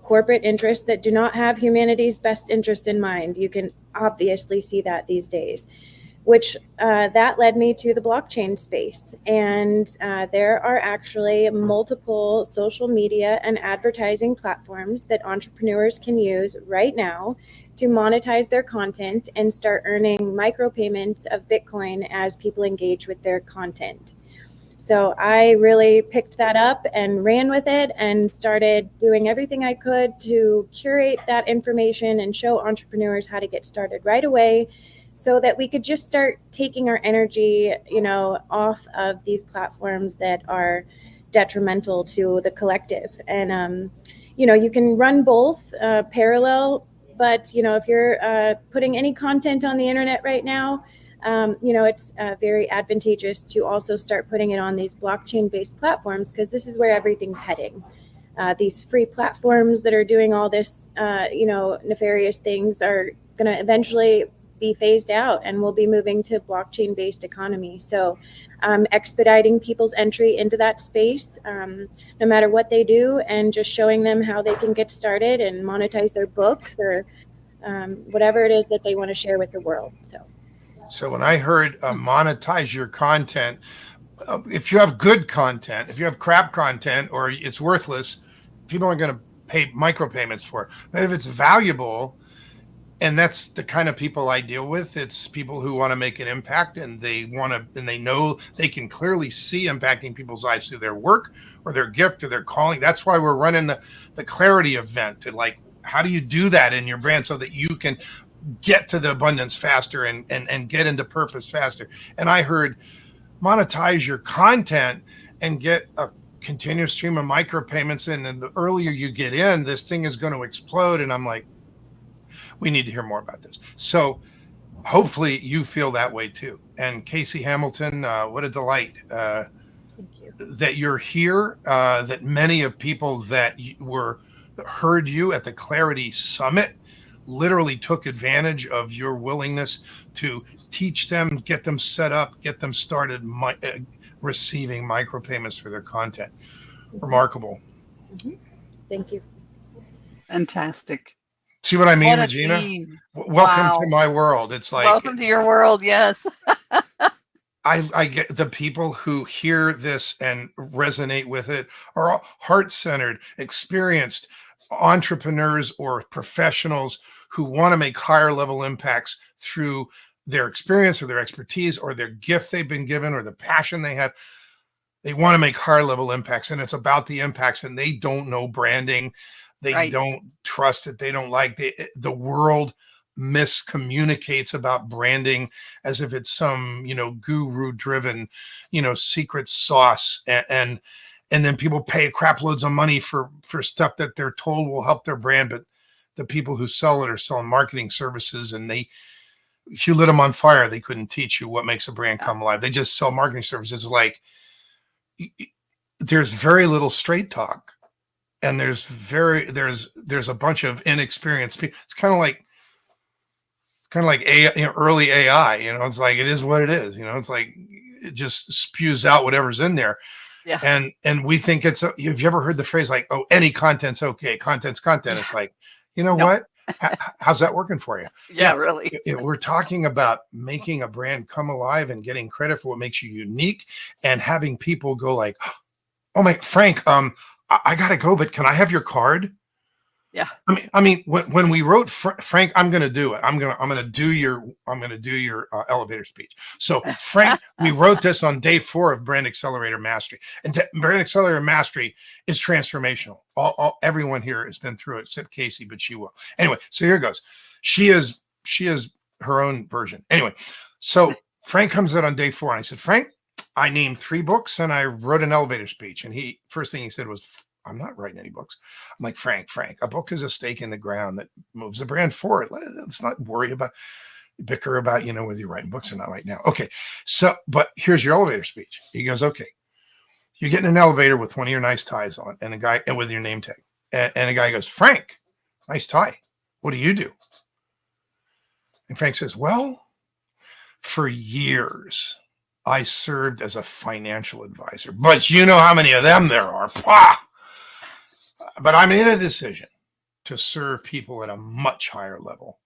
corporate interests that do not have humanity's best interest in mind. You can obviously see that these days, which that led me to the blockchain space. And there are actually multiple social media and advertising platforms that entrepreneurs can use right now to monetize their content and start earning micropayments of Bitcoin as people engage with their content. So I really picked that up and ran with it and started doing everything I could to curate that information and show entrepreneurs how to get started right away, so that we could just start taking our energy, off of these platforms that are detrimental to the collective. And, you can run both parallel, but, if you're putting any content on the internet right now, it's very advantageous to also start putting it on these blockchain-based platforms, because this is where everything's heading. These free platforms that are doing all this, nefarious things are going to eventually be phased out, and we'll be moving to blockchain-based economy. So expediting people's entry into that space, no matter what they do, and just showing them how they can get started and monetize their books or whatever it is that they want to share with the world. So when I heard monetize your content, if you have good content, if you have crap content or it's worthless, people aren't going to pay micropayments for it. But if it's valuable, and that's the kind of people I deal with, it's people who want to make an impact, and they know they can clearly see impacting people's lives through their work or their gift or their calling. That's why we're running the clarity event to, like, how do you do that in your brand so that you can get to the abundance faster and get into purpose faster. And I heard monetize your content and get a continuous stream of micropayments in. And the earlier you get in, this thing is going to explode. And I'm like, we need to hear more about this. So hopefully you feel that way too. And Casey Hamilton, what a delight that you're here, that many of people that heard you at the Clarity Summit literally took advantage of your willingness to teach them, get them set up, get them started receiving micropayments for their content. Remarkable. Mm-hmm. Thank you. Fantastic. See what I mean, What a Regina? team. Welcome to my world. It's like, welcome to your world. Yes. I get the people who hear this and resonate with it are heart-centered, experienced entrepreneurs or professionals who want to make higher level impacts through their experience or their expertise or their gift they've been given or the passion they have. They want to make higher level impacts, and it's about the impacts, and they don't know branding. They don't trust it. They don't like the world miscommunicates about branding as if it's some, guru driven, secret sauce. And then people pay crap loads of money for stuff that they're told will help their brand. But the people who sell it are selling marketing services, and if you lit them on fire, they couldn't teach you what makes a brand come alive. They just sell marketing services. Like, there's very little straight talk, and there's a bunch of inexperienced people. It's kind of like AI, early AI. It's like, it is what it is. It's like it just spews out whatever's in there. Yeah. And we think have you ever heard the phrase like, oh, any content's okay, content's content? It's like, what? How's that working for you? Yeah, really. We're talking about making a brand come alive and getting credit for what makes you unique, and having people go like, oh my, Frank, I gotta go, but can I have your card? Yeah. I mean, when we wrote Frank, I'm going to do it. I'm going to do your elevator speech. So Frank, we wrote this on day 4 of Brand Accelerator Mastery, and Brand Accelerator Mastery is transformational. Everyone here has been through it, except Casey, but she will. Anyway, so here goes. She is her own version. Anyway, so Frank comes out on day 4, and I said, Frank, I named 3 books and I wrote an elevator speech. And first thing he said was, I'm not writing any books. I'm like, Frank, a book is a stake in the ground that moves the brand forward. Let's not bicker about, whether you're writing books or not right now. Okay. So, but here's your elevator speech. He goes, okay, you're getting an elevator with one of your nice ties on, and with your name tag. And a guy goes, Frank, nice tie. What do you do? And Frank says, well, for years, I served as a financial advisor, but you know how many of them there are. Pah! But I made a decision to serve people at a much higher level.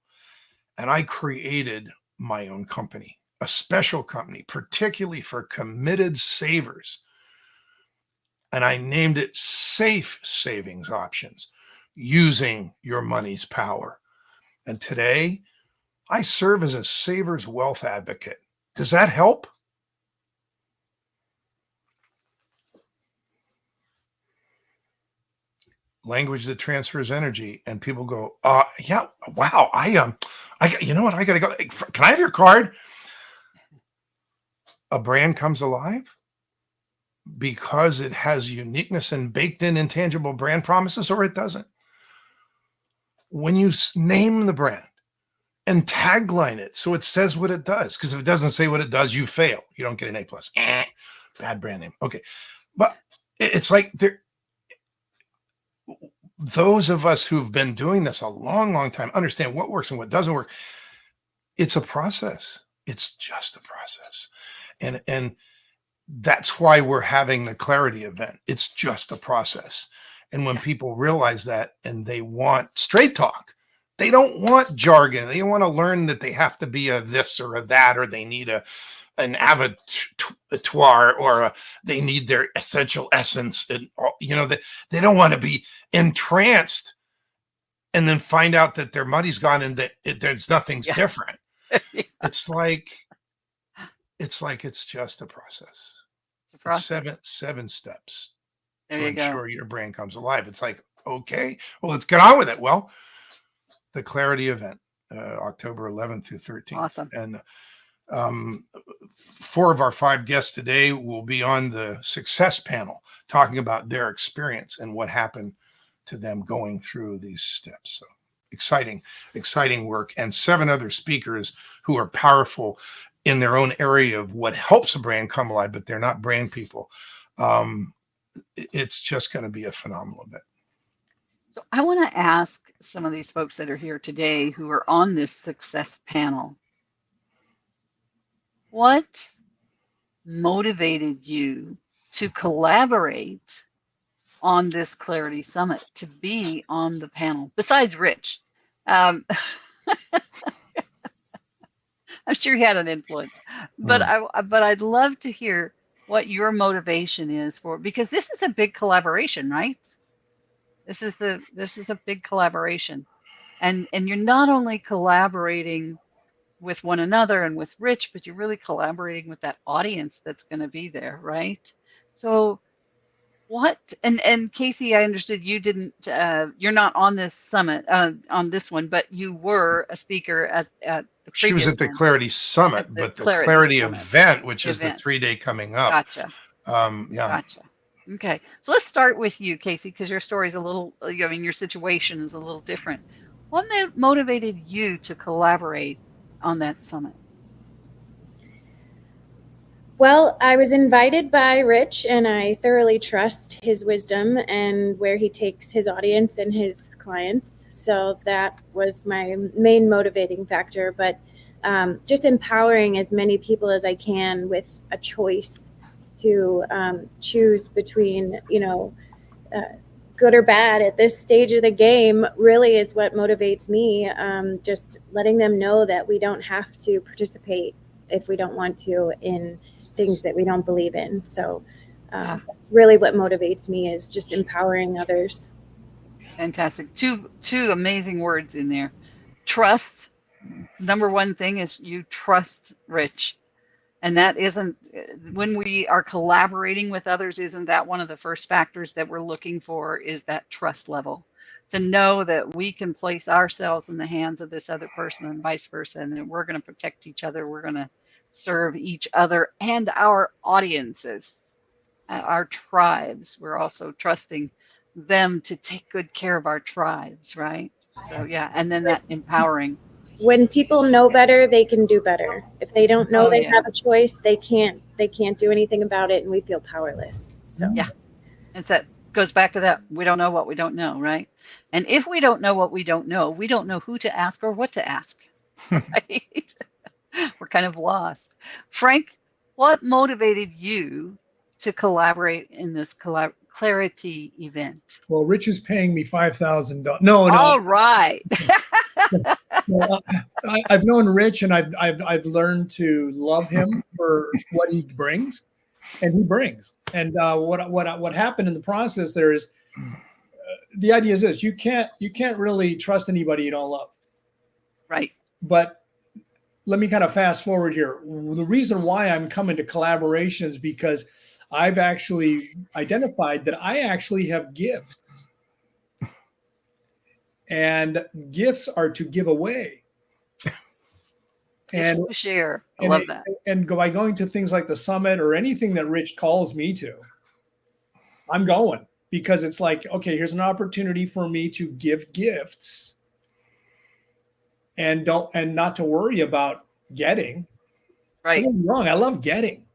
And I created my own company, a special company, particularly for committed savers. And I named it Safe Savings Options, using your money's power. And today, I serve as a saver's wealth advocate. Does that help? Language that transfers energy, and people go, yeah, wow, you know what, I gotta go. Can I have your card? A brand comes alive because it has uniqueness and baked in intangible brand promises, or it doesn't. When you name the brand and tagline it so it says what it does, because if it doesn't say what it does, you fail. You don't get an A+. Bad brand name. Okay. But it's like those of us who've been doing this a long, long time understand what works and what doesn't work. It's a process. It's just a process. And that's why we're having the clarity event. It's just a process. And when people realize that and they want straight talk, they don't want jargon. They don't want to learn that they have to be a this or a that, or they need an avatar, or they need their essential essence. And, they don't want to be entranced and then find out that their money's gone and that there's nothing's different. Yeah. It's like it's just a process. It's a process. It's 7 steps to ensure your brand comes alive. It's like, okay, well, let's get on with it. Well, the Clarity event, October 11th through 13th. Awesome. And 4 of our 5 guests today will be on the success panel talking about their experience and what happened to them going through these steps. So exciting work. And 7 other speakers who are powerful in their own area of what helps a brand come alive, but they're not brand people. It's just going to be a phenomenal event. So I want to ask some of these folks that are here today who are on this success panel, what motivated you to collaborate on this Clarity Summit, to be on the panel, besides Rich? I'm sure he had an influence, but I'd love to hear what your motivation is for, because this is a big collaboration, right? This is a big collaboration, and you're not only collaborating with one another and with Rich, but you're really collaborating with that audience that's going to be there, right? So what, and Casey, I understood you didn't, you're not on this summit, on this one, but you were a speaker at the She was previous at the one, Clarity at Summit, the but the Clarity Clarity Summit event, which is the event. 3-day coming up. Gotcha. Yeah. Gotcha. Okay. So let's start with you, Casey, because your story is a little, I mean, your situation is a little different. What motivated you to collaborate on that summit? Well, I was invited by Rich, and I thoroughly trust his wisdom and where he takes his audience and his clients. So that was my main motivating factor. But just empowering as many people as I can with a choice to choose between, good or bad at this stage of the game really is what motivates me. Just letting them know that we don't have to participate if we don't want to in things that we don't believe in. So really what motivates me is just empowering others. Fantastic. Two amazing words in there. Trust. Number one thing is you trust Rich. And that isn't, when we are collaborating with others, isn't that one of the first factors that we're looking for, is that trust level, to know that we can place ourselves in the hands of this other person and vice versa, and that we're going to protect each other. We're going to serve each other and our audiences, our tribes. We're also trusting them to take good care of our tribes, right? So yeah, and then that empowering. When people know better, they can do better. If they don't know they yeah. have a choice, they can't do anything about it, and we feel powerless. So yeah, it's that goes back to that, we don't know what we don't know, right? And if we don't know what we don't know who to ask or what to ask. Right? We're kind of lost. Frank, what motivated you to collaborate in this Clarity event? Well, Rich is paying me $5,000. No. All right. Well, I've known Rich, and I've learned to love him for what he brings, and he brings. And what happened in the process there is, the idea is this: you can't really trust anybody you don't love. Right. But let me kind of fast forward here. The reason why I'm coming to collaborations because I've actually identified that I actually have gifts. And gifts are to give away. And to share. I love that. And by going to things like the summit or anything that Rich calls me to, I'm going, because it's like, okay, here's an opportunity for me to give gifts and not to worry about getting. Right. Don't get me wrong, I love getting.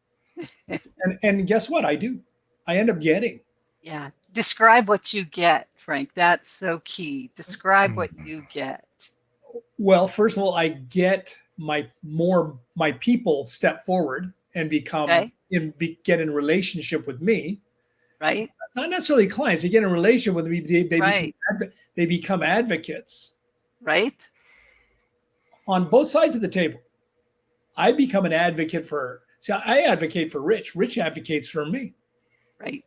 and guess what? I do. I end up getting. Yeah. Describe what you get, Frank. That's so key. Describe what you get. Well, first of all, I get my people step forward and become get in relationship with me. Right. Not necessarily clients. They get in relation with me. They become advocates. Right. On both sides of the table. I become an advocate I advocate for Rich. Rich advocates for me. Right.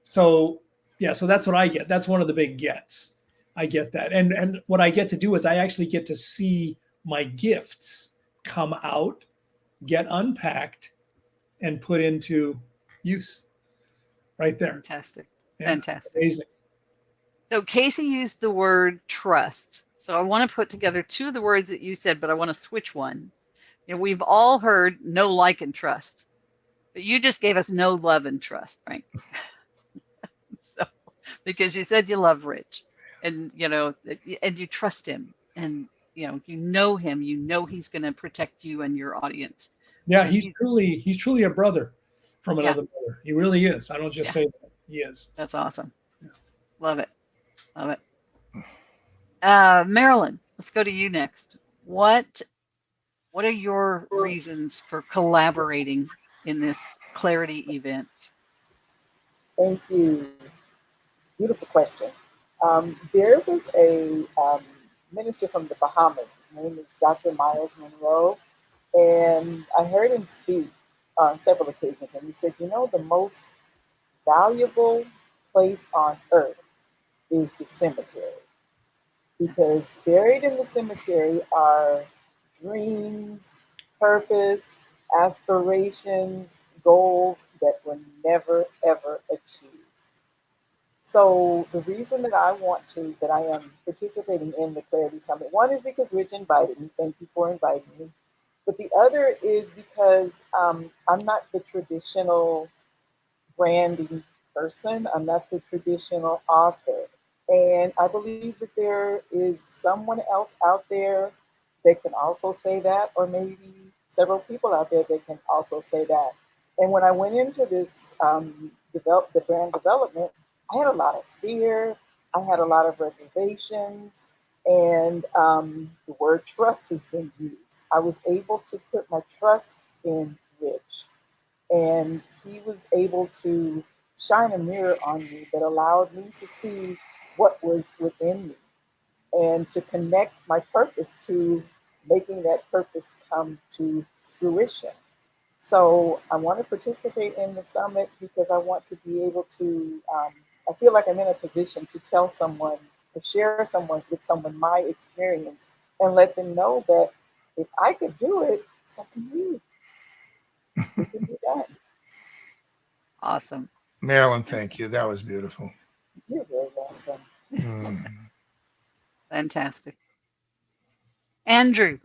So that's what I get. That's one of the big gets. I get that. And what I get to do is I actually get to see my gifts come out, get unpacked, and put into use right there. Fantastic. Yeah, fantastic. Amazing. So Casey used the word trust. So I want to put together two of the words that you said, but I want to switch one. We've all heard know, like, and trust. But you just gave us no love and trust, right? So, because you said you love Rich, and and you trust him, and you know him, he's going to protect you and your audience. Yeah, he's truly a brother from another brother. He really is. I don't just say that. He is. That's awesome. Yeah. Love it. Marilyn, let's go to you next. What are your reasons for collaborating in this Clarity event? Thank you. Beautiful question. There was a minister from the Bahamas. His name is Dr. Miles Monroe. And I heard him speak on several occasions. And he said, the most valuable place on earth is the cemetery. Because buried in the cemetery are dreams, purpose, aspirations, goals that were never, ever achieved. So the reason that I am participating in the Clarity Summit, one is because Rich invited me. Thank you for inviting me. But the other is because I'm not the traditional branding person. I'm not the traditional author. And I believe that there is someone else out there that can also say that, or maybe several people out there that can also say that. And when I went into this the brand development, I had a lot of fear. I had a lot of reservations, and the word trust has been used. I was able to put my trust in Rich, and he was able to shine a mirror on me that allowed me to see what was within me and to connect my purpose to making that purpose come to fruition. So I want to participate in the summit because I want to be able to, I feel like I'm in a position to tell someone, to share with someone my experience and let them know that if I could do it, so can you. It can be done. Awesome. Marilyn, thank you. That was beautiful. You're very welcome. Mm. Fantastic. Andrew,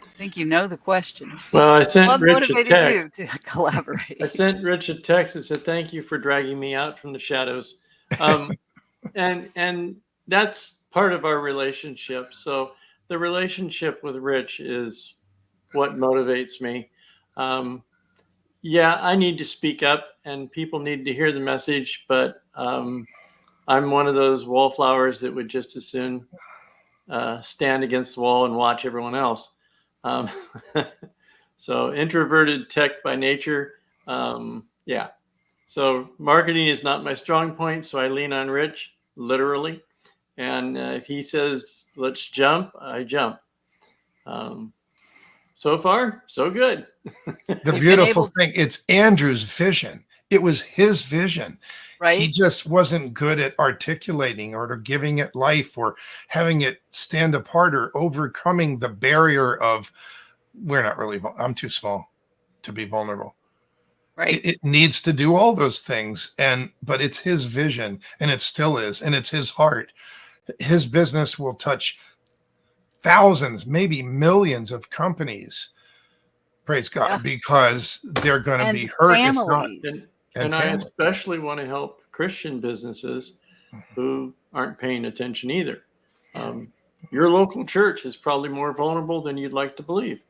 I think you know the question. Well, I sent What Rich a motivated you text. to collaborate? I sent Rich a text and said, "Thank you for dragging me out from the shadows," and that's part of our relationship. So the relationship with Rich is what motivates me. Yeah, I need to speak up, and people need to hear the message. But I'm one of those wallflowers that would just as soon stand against the wall and watch everyone else. So introverted tech by nature. Yeah. So marketing is not my strong point. So I lean on Rich, literally. And if he says, let's jump, I jump. So far, so good. The beautiful thing, it's Andrew's vision. It was his vision. Right? He just wasn't good at articulating or giving it life or having it stand apart or overcoming the barrier of, we're not really, I'm too small to be vulnerable. Right. It needs to do all those things. But it's his vision, and it still is, and it's his heart. His business will touch thousands, maybe millions of companies. Praise God, Yeah. because they're going to And be hurt families. if not. And I families. especially want to help Christian businesses who aren't paying attention either. Your local church is probably more vulnerable than you'd like to believe.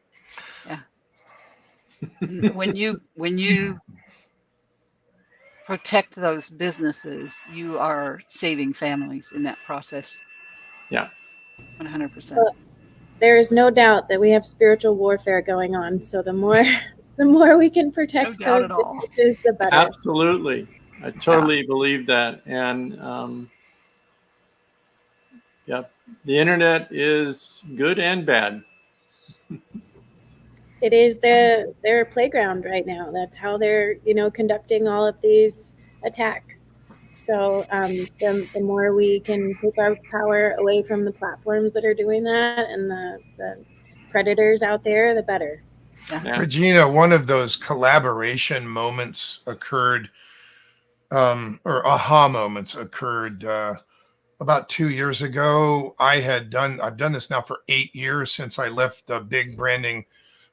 Yeah. When you protect those businesses, you are saving families in that process. Yeah. 100%. Well, there is no doubt that we have spiritual warfare going on. So the more we can protect No doubt those at all. businesses, the better. Absolutely. I totally believe that. And yeah, the internet is good and bad. It is their playground right now. That's how they're conducting all of these attacks. So the more we can take our power away from the platforms that are doing that and the predators out there, the better. Yeah. Regina, one of those collaboration moments occurred, or aha moments occurred about 2 years ago. I've done this now for 8 years since I left the big branding.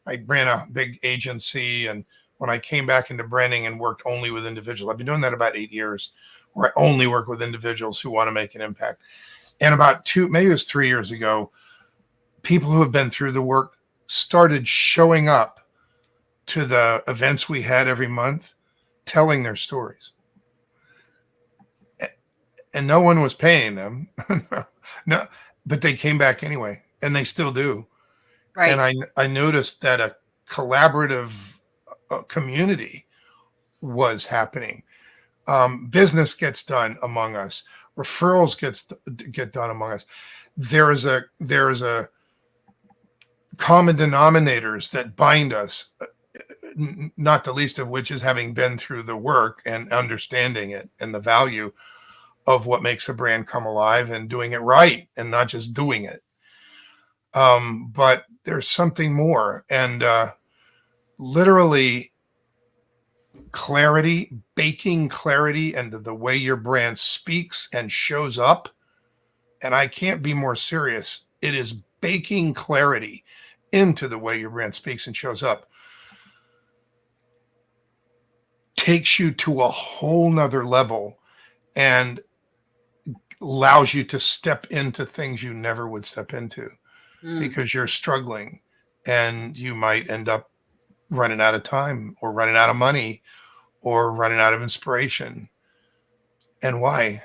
I ran a big agency, and when I came back into branding and worked only with individuals, I've been doing that about 8 years, where I only work with individuals who want to make an impact. And about maybe it was 3 years ago, people who have been through the work started showing up to the events we had every month, telling their stories. And no one was paying them. No, but they came back anyway, and they still do. Right. And I noticed that a collaborative community was happening. Business gets done among us. Referrals get done among us. There is a common denominators that bind us, not the least of which is having been through the work and understanding it and the value of what makes a brand come alive and doing it right and not just doing it. But there's something more. And literally clarity, baking clarity into the way your brand speaks and shows up. And I can't be more serious. It is baking clarity into the way your brand speaks and shows up. Takes you to a whole nother level and allows you to step into things you never would step into because you're struggling, and you might end up running out of time or running out of money or running out of inspiration. And why?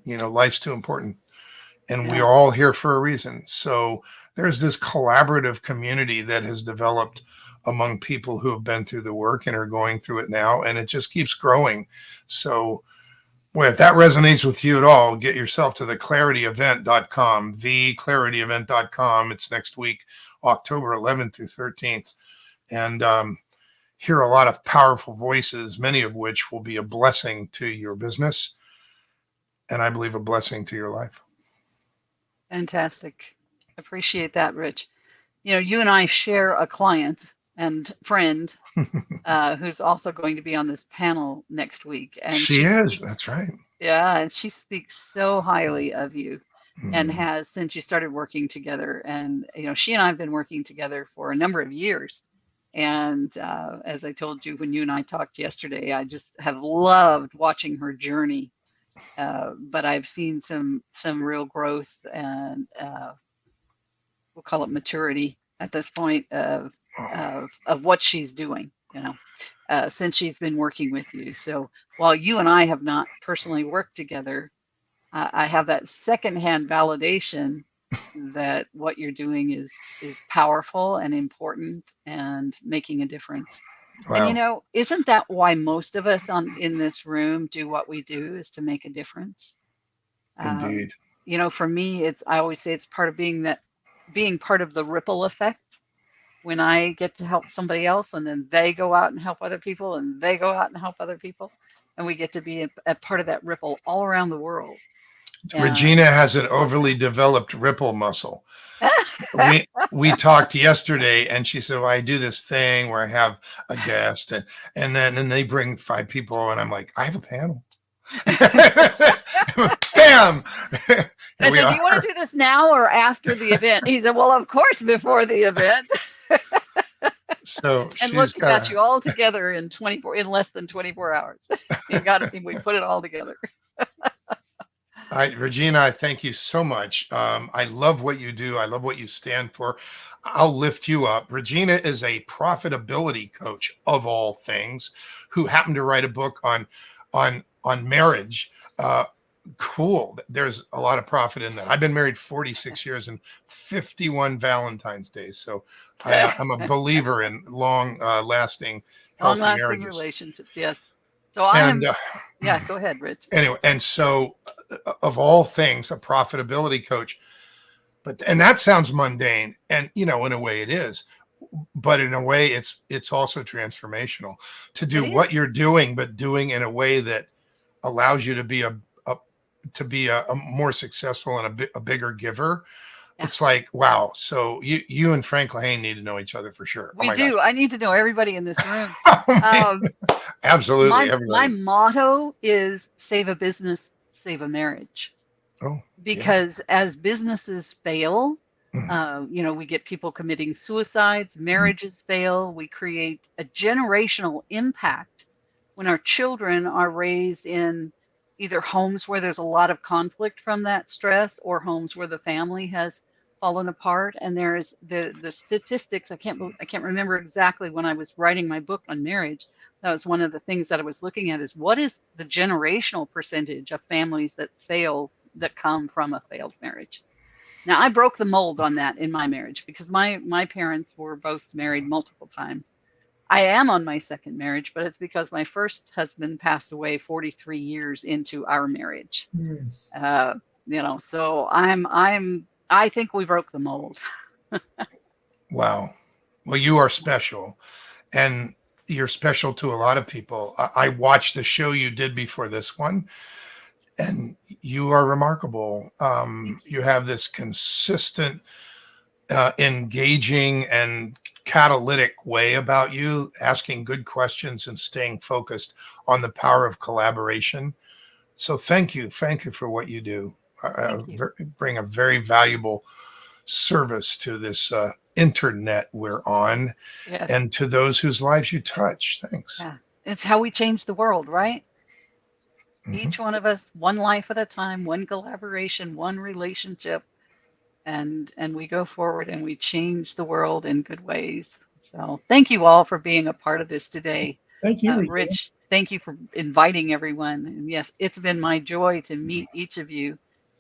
Life's too important, and we are all here for a reason. So there's this collaborative community that has developed among people who have been through the work and are going through it now, and it just keeps growing. So well, if that resonates with you at all, get yourself to theclarityevent.com, theclarityevent.com. It's next week, October 11th through 13th. And hear a lot of powerful voices, many of which will be a blessing to your business, and I believe a blessing to your life. Fantastic. Appreciate that, Rich. You and I share a client and friend who's also going to be on this panel next week. And she is. That's right. Yeah. And she speaks so highly of you and has since you started working together. And, she and I have been working together for a number of years. And as I told you, when you and I talked yesterday, I just have loved watching her journey. But I've seen some real growth and we'll call it maturity at this point of what she's doing, since she's been working with you. So while you and I have not personally worked together, I have that secondhand validation that what you're doing is powerful and important and making a difference. Wow. And isn't that why most of us in this room do what we do, is to make a difference? Indeed. For me, I always say it's part of being part of the ripple effect. When I get to help somebody else and then they go out and help other people and they go out and help other people, and we get to be a part of that ripple all around the world. Regina has an overly developed ripple muscle. we talked yesterday, and she said, well, I do this thing where I have a guest and then they bring 5 people, and I'm like, I have a panel. Bam! I said, do you want to do this now or after the event? He said, well, of course, before the event. So and look, we got you all together in less than 24 hours. We put it all together. Regina, I thank you so much. I love what you do. I love what you stand for. I'll lift you up. Regina is a profitability coach of all things, who happened to write a book on marriage. Cool. There's a lot of profit in that. I've been married 46 years and 51 Valentine's days. So I'm a believer in long-lasting, healthy marriages. Relationships. Yes. So I am. Yeah, go ahead, Rich. Anyway, and so of all things, a profitability coach, and that sounds mundane, and in a way it is, but in a way it's also transformational to do what you're doing, but doing in a way that allows you to be a more successful and a bigger giver. Yeah. It's like, wow. So you and Frank Lehane need to know each other for sure. We do. God. I need to know everybody in this room. Absolutely. My motto is save a business, save a marriage. Oh, because as businesses fail, we get people committing suicides, marriages fail. We create a generational impact when our children are raised in either homes where there's a lot of conflict from that stress, or homes where the family has fallen apart. And there's the statistics. I can't remember exactly when I was writing my book on marriage. That was one of the things that I was looking at, is what is the generational percentage of families that fail, that come from a failed marriage. Now, I broke the mold on that in my marriage because my parents were both married multiple times. I am on my second marriage, but it's because my first husband passed away 43 years into our marriage. So I think we broke the mold. Wow. Well, you are special, and you're special to a lot of people. I watched the show you did before this one, and you are remarkable. You have this consistent, engaging and catalytic way about you, asking good questions and staying focused on the power of collaboration. So thank you for what you do. Thank you. Bring a very valuable service to this internet we're on, Yes. and to those whose lives you touch. Thanks. Yeah. It's how we change the world, right? Mhm. Each one of us, one life at a time, one collaboration, one relationship, and we go forward and we change the world in good ways. So thank you all for being a part of this today. Thank you, Regina. Rich, thank you for inviting everyone. And yes, it's been my joy to meet each of you.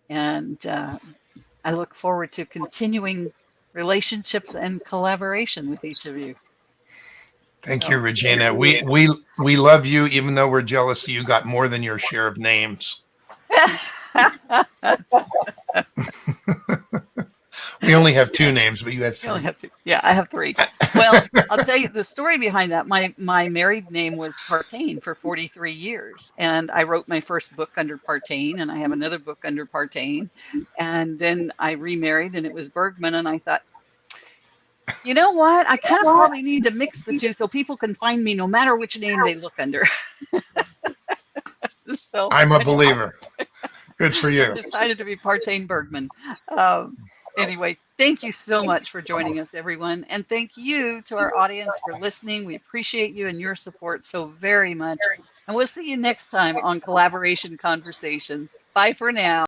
And I look forward to continuing relationships and collaboration with each of you. Thank you, Regina. We love you, even though we're jealous you got more than your share of names. We only have 2 names, but you have 3. You only have 2. Yeah, I have 3. Well, I'll tell you the story behind that. My married name was Partain for 43 years. And I wrote my first book under Partain, and I have another book under Partain. And then I remarried, and it was Bergman. And I thought, you know what? I kind of probably need to mix the 2 so people can find me no matter which name they look under. So I'm a believer. Good for you. Decided to be Partain Bergman. Anyway, thank you so much for joining us, everyone. And thank you to our audience for listening. We appreciate you and your support so very much. And we'll see you next time on Collaboration Conversations. Bye for now.